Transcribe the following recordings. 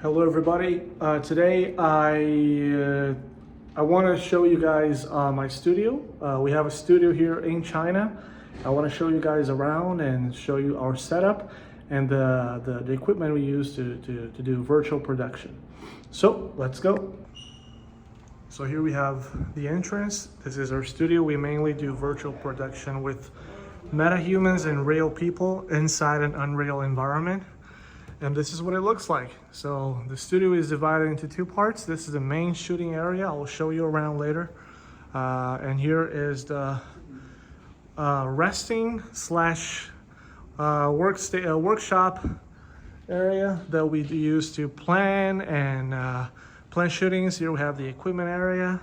Hello everybody. Today I want to show you guys my studio. We have a studio here in China. I want to show you guys around and show you our setup and the equipment we use to do virtual production. So let's go. So here we have the entrance. This is our studio. We mainly do virtual production with metahumans and real people inside an Unreal environment. And this is what it looks like. So the studio is divided into two parts. This is the main shooting area. I will show you around later. And here is the resting slash workshop area that we use to plan and plan shootings. Here we have the equipment area.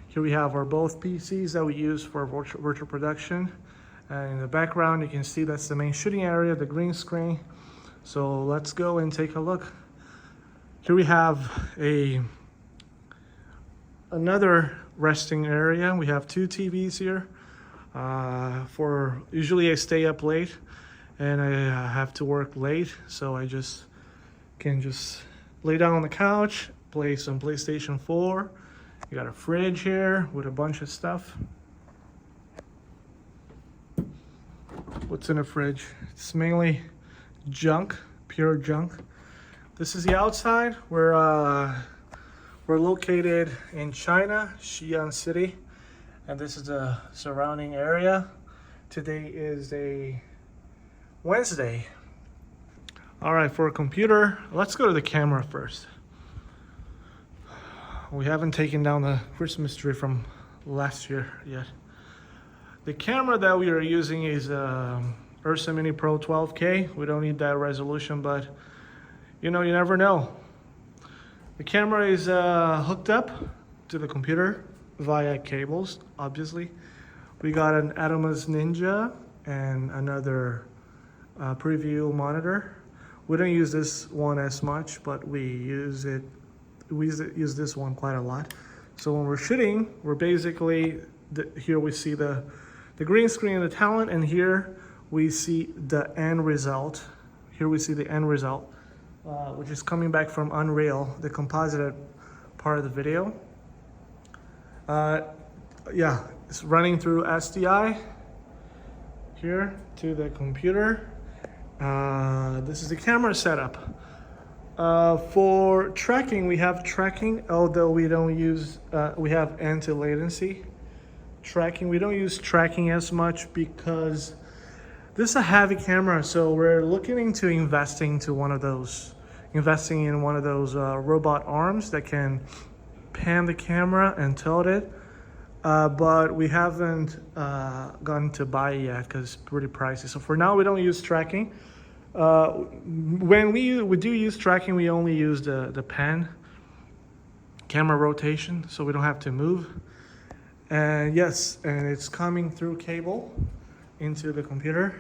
Here we have our both PCs that we use for virtual production. And in the background, you can see that's the main shooting area, the green screen. So let's go and take a look. Here we have another resting area. We have two TVs here. Usually I stay up late and I have to work late, so I can lay down on the couch, play some PlayStation 4. You got a fridge here with a bunch of stuff. What's in a fridge? It's mainly junk, pure junk. This is the outside. We're located in China, Xi'an City, and this is the surrounding area. Today is a Wednesday. All right, for a computer, let's go to the camera first. We haven't taken down the Christmas tree from last year yet. The camera that we are using is Ursa Mini Pro 12K. We don't need that resolution, but you never know. The camera is hooked up to the computer via cables, obviously. We got an Atomus Ninja and another preview monitor. We don't use this one as much, but we use this one quite a lot. So when we're shooting, we're basically, here we see the green screen and the talent, and here we see the end result. Here we see the end result, which is coming back from Unreal, the composited part of the video. Yeah, it's running through SDI here to the computer. This is the camera setup. For tracking, we have tracking, although we don't use, we have anti-latency tracking. We don't use tracking as much because this is a heavy camera, so we're looking into investing in one of those robot arms that can pan the camera and tilt it. But we haven't gotten to buy it yet because it's pretty pricey. So for now, we don't use tracking. When we do use tracking, we only use the pan camera rotation, so we don't have to move. And yes, and it's coming through cable into the computer.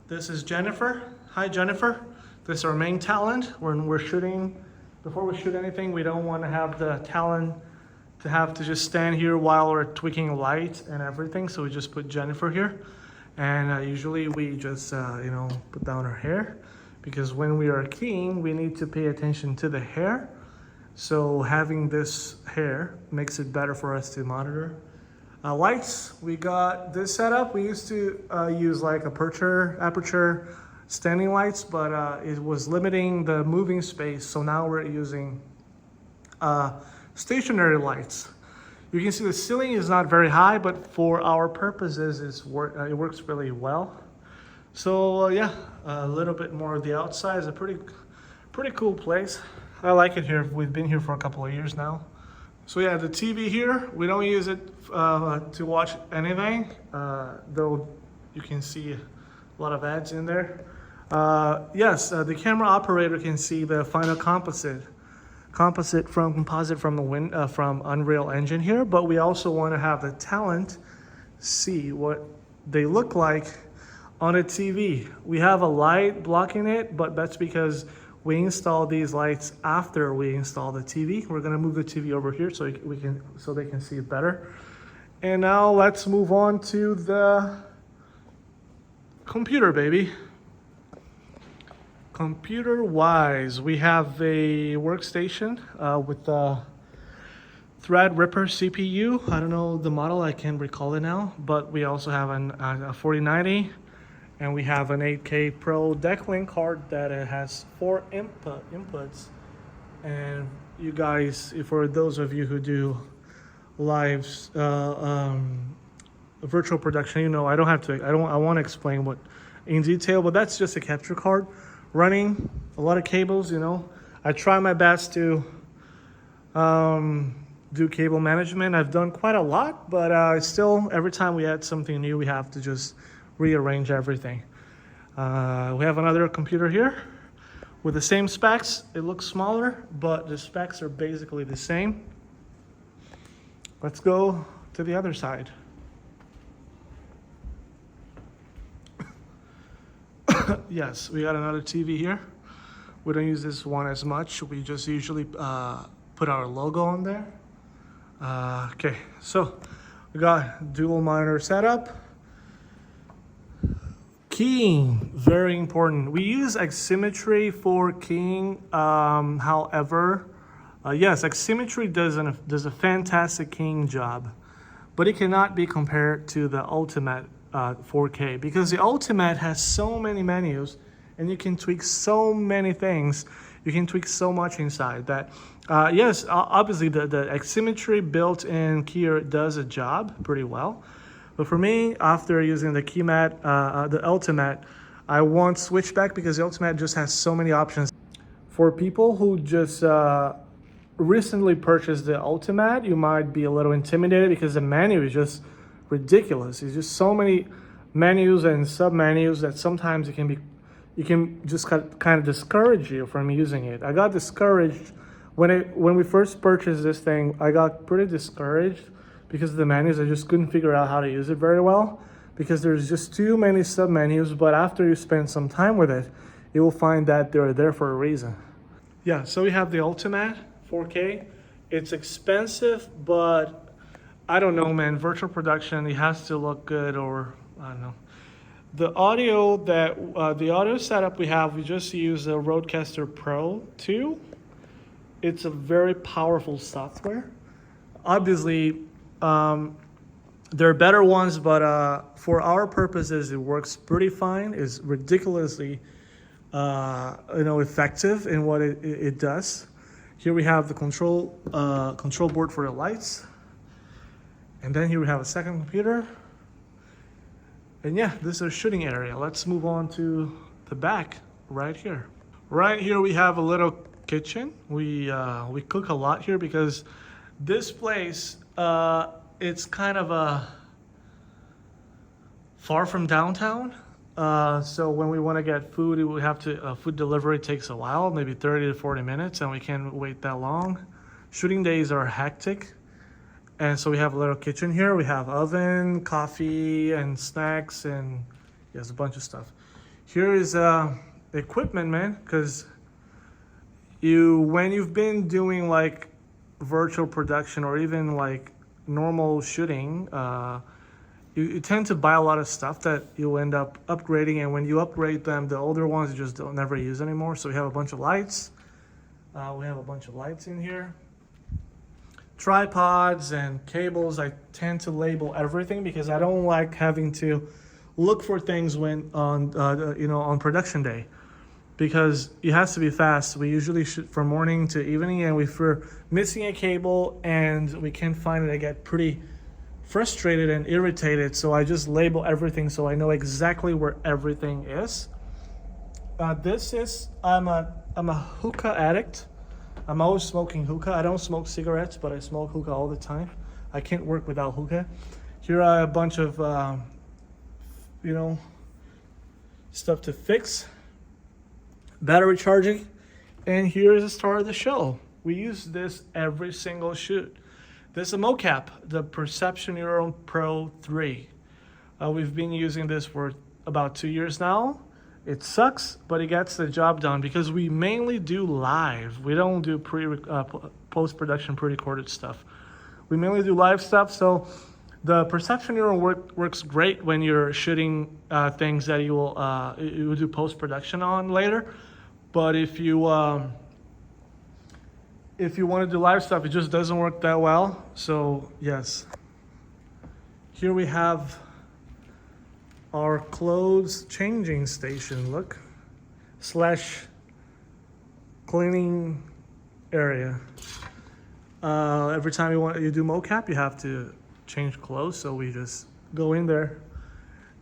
This is Jennifer. Hi, Jennifer. This is our main talent. When we're shooting, before we shoot anything, we don't want to have the talent to have to just stand here while we're tweaking light and everything. So we just put Jennifer here. And usually we just, put down her hair, because when we are keying, we need to pay attention to the hair. So having this hair makes it better for us to monitor. Lights, we got this setup. We used to use like aperture standing lights, but it was limiting the moving space. So now we're using stationary lights. You can see the ceiling is not very high, but for our purposes, it works really well. So yeah, a little bit more of the outside. Is a pretty cool place. I like it here. We've been here for a couple of years now. So yeah, the TV here, we don't use it to watch anything, though you can see a lot of ads in there. Yes, the camera operator can see the final composite from Unreal Engine here, but we also want to have the talent see what they look like on a TV. We have a light blocking it, but that's because we install these lights after we install the TV. We're gonna move the TV over here so they can see it better. And now let's move on to the computer, baby. Computer wise, we have a workstation with a Threadripper CPU. I don't know the model, I can't recall it now, but we also have a 4090, and we have an 8K Pro Decklink card that has 4 inputs. And you guys, for those of you who do lives, virtual production, you know, I won't explain what in detail, but that's just a capture card running a lot of cables. You know, I try my best to do cable management. I've done quite a lot, but still, every time we add something new, we have to just rearrange everything. We have another computer here with the same specs. It looks smaller, but the specs are basically the same. Let's go to the other side. Yes, we got another TV here. We don't use this one as much. We just usually put our logo on there. Okay, so we got dual monitor setup. Keying, very important. We use Aximmetry for keying. However, yes, Aximmetry does a fantastic keying job, but it cannot be compared to the Ultimat 4K, because the Ultimat has so many menus and you can tweak so many things. You can tweak so much inside that, yes, obviously the Aximmetry built-in keyer does a job pretty well. But for me, after using the the Ultimat, I won't switch back because the Ultimat just has so many options. For people who just recently purchased the Ultimat, you might be a little intimidated because the menu is just ridiculous. There's just so many menus and sub-menus that sometimes it can just kind of discourage you from using it. I got discouraged when we first purchased this thing. I got pretty discouraged because of the menus. I just couldn't figure out how to use it very well because there's just too many sub-menus. But after you spend some time with it, you will find that they're there for a reason. Yeah, so we have the Ultimat 4K. It's expensive, but I don't know, man. Virtual production, it has to look good, or I don't know. The audio setup we have, we just use a Rodecaster Pro 2. It's a very powerful software. Obviously, there are better ones, but for our purposes, it works pretty fine. It's ridiculously, effective in what it does. Here we have the control board for the lights. And then here we have a second computer. And yeah, this is a shooting area. Let's move on to the back right here. Right here we have a little kitchen. We cook a lot here because this place, it's kind of far from downtown. So when we want to get food, we have to, food delivery takes a while, maybe 30 to 40 minutes, and we can't wait that long. Shooting days are hectic. And so we have a little kitchen here. We have oven, coffee, and snacks, and yes, a bunch of stuff. Here is equipment, man, because when you've been doing like virtual production or even like normal shooting, you tend to buy a lot of stuff that you'll end up upgrading, and when you upgrade them, the older ones you just never use anymore. So we have a bunch of lights. We have a bunch of lights in here. Tripods and cables. I tend to label everything because I don't like having to look for things when on production day, because it has to be fast. We usually shoot from morning to evening, and if we're missing a cable and we can't find it, I get pretty frustrated and irritated. So I just label everything so I know exactly where everything is. I'm a hookah addict. I'm always smoking hookah. I don't smoke cigarettes, but I smoke hookah all the time. I can't work without hookah. Here are a bunch of, stuff to fix. Battery charging. And here is the start of the show. We use this every single shoot. This is a mocap, the Perception Neuron Pro 3. We've been using this for about 2 years now. It sucks, but it gets the job done because we mainly do live. We don't do post-production pre-recorded stuff. We mainly do live stuff. So the Perception Neuron works great when you're shooting things that you will do post-production on later. But if you want to do live stuff, it just doesn't work that well. So yes, here we have our clothes changing station. Look, slash cleaning area. Every time you do mocap, you have to change clothes. So we just go in there.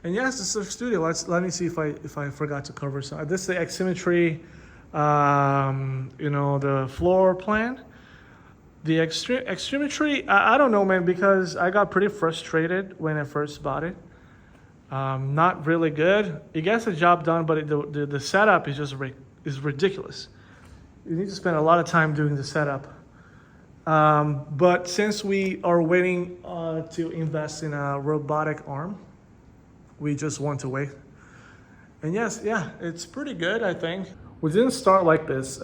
And yes, this is a studio. Let me see if I forgot to cover some. This is the Aximmetry, the floor plan. The Aximmetry, I don't know, man, because I got pretty frustrated when I first bought it. Not really good. It gets the job done, but the setup is just ridiculous. You need to spend a lot of time doing the setup. But since we are waiting to invest in a robotic arm, we just want to wait. And yes, yeah, it's pretty good, I think. We didn't start like this.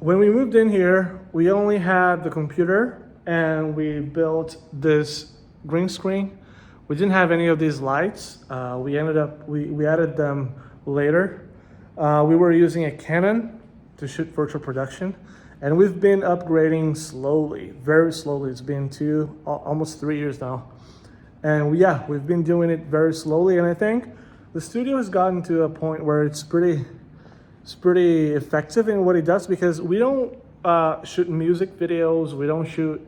When we moved in here, we only had the computer and we built this green screen. We didn't have any of these lights. We added them later. We were using a Canon to shoot virtual production. And we've been upgrading slowly, very slowly. It's been almost 3 years now. And we've been doing it very slowly. And I think the studio has gotten to a point where it's pretty effective in what it does, because we don't shoot music videos. We don't shoot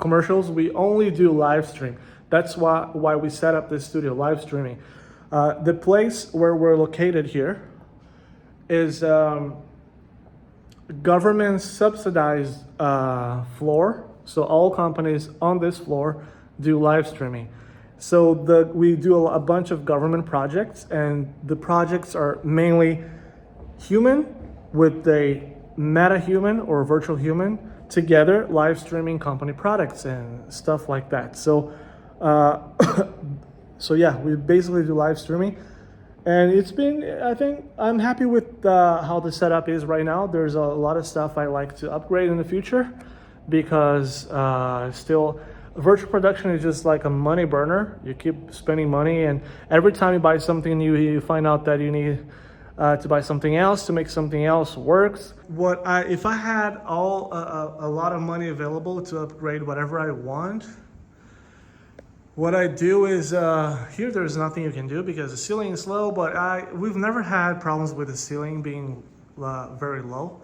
commercials. We only do live stream. That's why we set up this studio, live streaming. The place where we're located here is government subsidized floor. So all companies on this floor do live streaming. So we do a bunch of government projects, and the projects are mainly human with a meta-human or virtual human together, live streaming company products and stuff like that. So, we basically do live streaming. And I think I'm happy with how the setup is right now. There's a lot of stuff I like to upgrade in the future, because virtual production is just like a money burner. You keep spending money, and every time you buy something new, you find out that you need to buy something else to make something else works. If I had a lot of money available to upgrade whatever I want, what I do is, here there's nothing you can do because the ceiling is low, but we've never had problems with the ceiling being very low.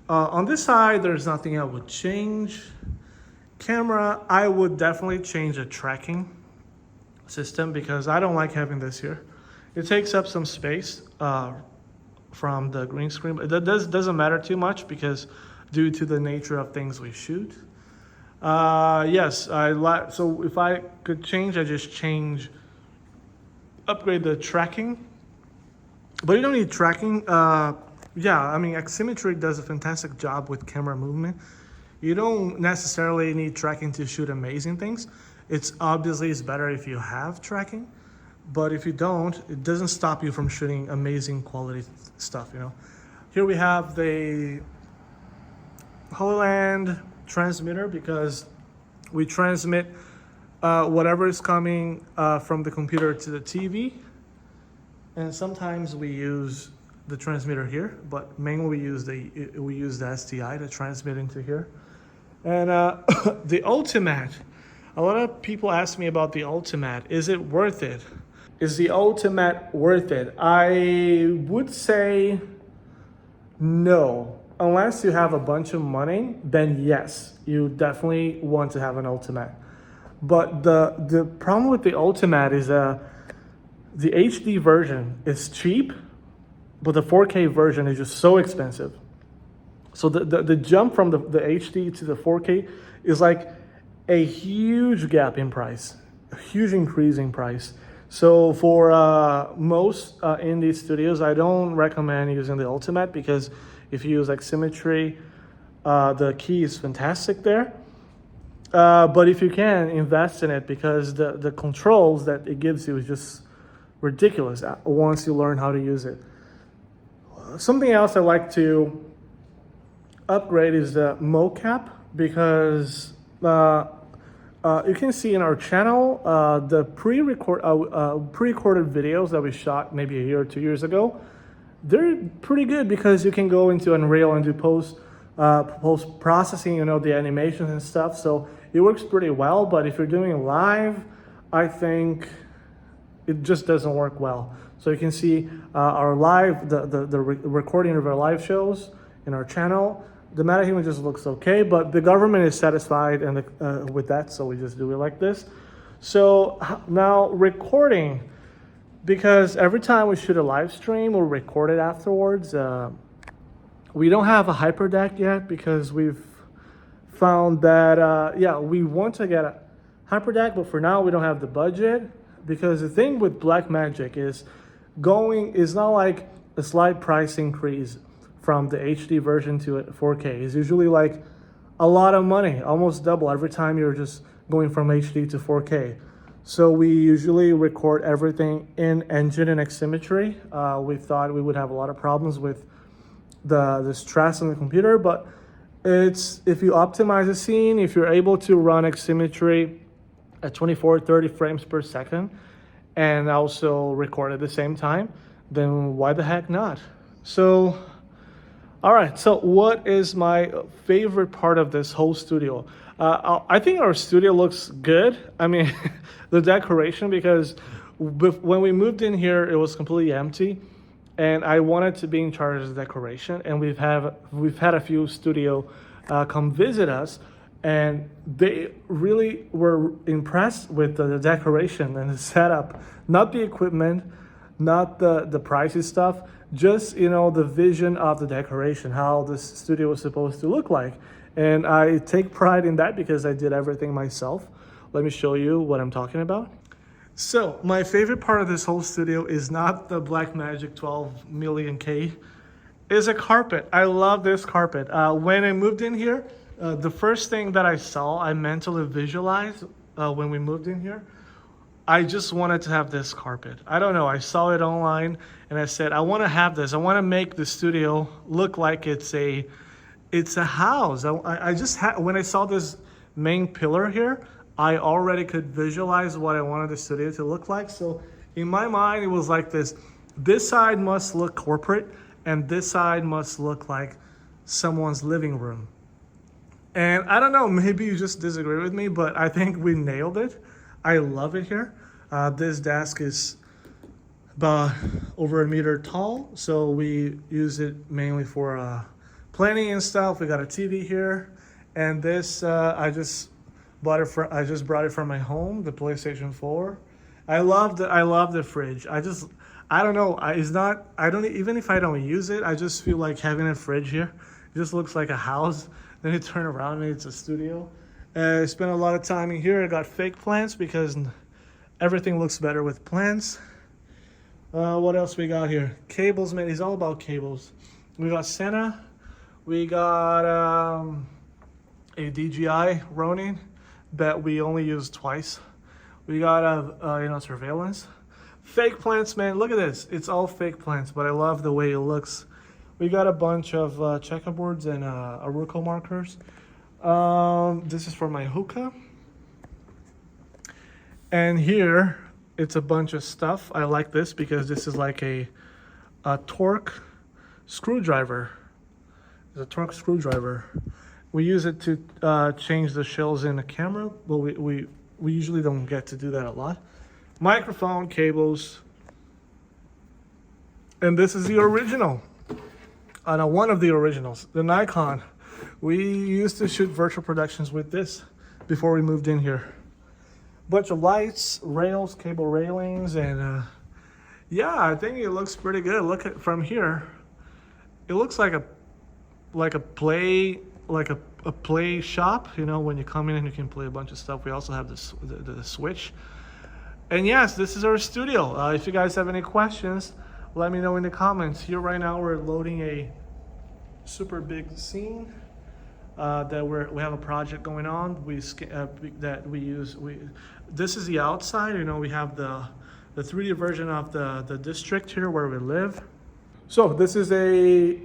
On this side, there's nothing I would change. Camera, I would definitely change the tracking system, because I don't like having this here. It takes up some space from the green screen, but that doesn't matter too much, because due to the nature of things we shoot. So if I could change, I just upgrade the tracking. But you don't need tracking. Aximmetry does a fantastic job with camera movement. You don't necessarily need tracking to shoot amazing things. It's better if you have tracking, but if you don't, it doesn't stop you from shooting amazing quality stuff, Here we have the Holland transmitter, because we transmit whatever is coming from the computer to the TV, and sometimes we use the transmitter here, but mainly we use the STI to transmit into here. And the Ultimat, a lot of people ask me about the Ultimat. Is it worth it? Is the Ultimat worth it? I would say no. Unless you have a bunch of money, then yes, you definitely want to have an Ultimat. But the problem with the Ultimat is the HD version is cheap, but the 4K version is just so expensive. So the jump from the HD to the 4K is like a huge gap in price, a huge increase in price. So for most indie studios, I don't recommend using the Ultimat, because if you use Aximmetry, the key is fantastic there. But if you can, invest in it, because the controls that it gives you is just ridiculous once you learn how to use it. Something else I like to upgrade is the mocap, because you can see in our channel the pre-recorded videos that we shot maybe a year or 2 years ago. they're pretty good because you can go into Unreal and do post processing, the animations and stuff. So it works pretty well. But if you're doing live, I think it just doesn't work well. So you can see our live, the recording of our live shows in our channel. The MetaHuman just looks okay, but the government is satisfied and with that, so we just do it like this. So now recording, because every time we shoot a live stream, we'll record it afterwards. We don't have a hyperdeck yet because we've found that, we want to get a hyperdeck, but for now we don't have the budget. Because the thing with Blackmagic is not like a slight price increase from the HD version to 4K. It's usually like a lot of money, almost double every time you're just going from HD to 4K. So we usually record everything in Engine-Aximmetry. We thought we would have a lot of problems with the stress on the computer, but if you optimize the scene, if you're able to run Aximmetry at 24, 30 frames per second and also record at the same time, then why the heck not? So, all right, so what is my favorite part of this whole studio? I think our studio looks good. I mean, the decoration, because when we moved in here, it was completely empty, and I wanted to be in charge of the decoration. And we've had a few studio come visit us, and they really were impressed with the decoration and the setup, not the equipment, not the pricey stuff, just the vision of the decoration, how this studio was supposed to look like. And I take pride in that because I did everything myself. Let me show you what I'm talking about. So my favorite part of this whole studio is not the Blackmagic 12 million K, is a carpet. I love this carpet. When I moved in here, the first thing that I saw, I mentally visualized when we moved in here, I just wanted to have this carpet. I don't know, I saw it online and I said, I want to have this. I want to make the studio look like it's a house. When I saw this main pillar here, I already could visualize what I wanted the studio to look like. So in my mind, it was like this. This side must look corporate and this side must look like someone's living room. And I don't know, maybe you just disagree with me, but I think we nailed it. I love it here. This desk is about over a meter tall, so we use it mainly for planning and stuff. We got a TV here, and this I just brought it from my home, the PlayStation 4. I love the fridge. I don't know. Even if I don't use it, I just feel like having a fridge here. It just looks like a house. Then you turn around and it's a studio. I spent a lot of time in here. I got fake plants because everything looks better with plants. What else we got here? Cables, man. It's all about cables. We got Sena. We got a DJI Ronin that we only use twice. We got surveillance. Fake plants, man. Look at this. It's all fake plants, but I love the way it looks. We got a bunch of checkerboards and Aruco markers. This is for my hookah. And here, it's a bunch of stuff. I like this because this is like a torque screwdriver. It's a torque screwdriver. We use it to change the shells in the camera, but we usually don't get to do that a lot. Microphone, cables. And this is the original. One of the originals, the Nikon. We used to shoot virtual productions with this before we moved in here. Bunch of lights, rails, cable railings, and I think it looks pretty good. Look at from here. It looks like a play shop. When you come in and you can play a bunch of stuff. We also have the Switch. And yes, this is our studio. If you guys have any questions, let me know in the comments. Here right now we're loading a super big scene that we have a project going on. This is the outside. We have the 3D version of the district here where we live. So this is a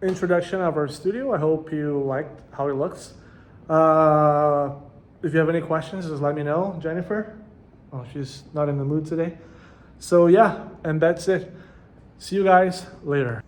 introduction of our studio. I hope you liked how it looks. If you have any questions, just let me know. Jennifer? Oh, she's not in the mood today. So yeah, and that's it. See you guys later.